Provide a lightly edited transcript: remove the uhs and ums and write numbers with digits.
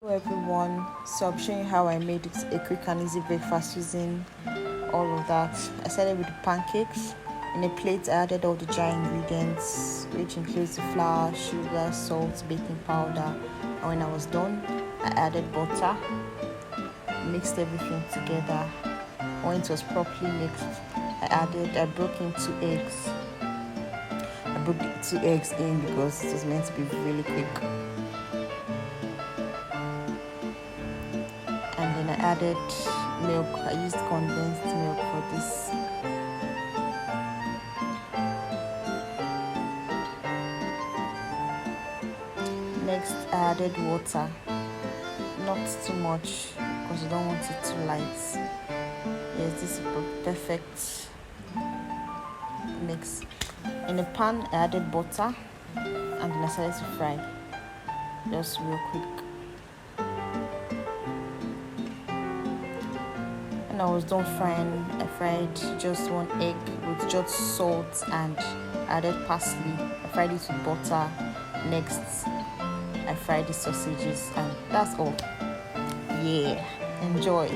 Hello everyone, so I'm showing you how I made it a quick and easy breakfast using all of that. I started with the pancakes. In a plate I added all the dry ingredients, which includes the flour, sugar, salt, baking powder, and when I was done I added butter, mixed everything together. When it was properly mixed, I broke in 2 eggs. I broke the 2 eggs in because it was meant to be really quick. And then I added milk. I used condensed milk for this. Next I added water, not too much because you don't want it too light. Yes, this is perfect mix. In a pan I added butter and then I started to fry, just real quick. When I was done frying, I fried just 1 egg with just salt and added parsley. I fried it with butter. Next, I fried the sausages and that's all. Yeah, enjoy.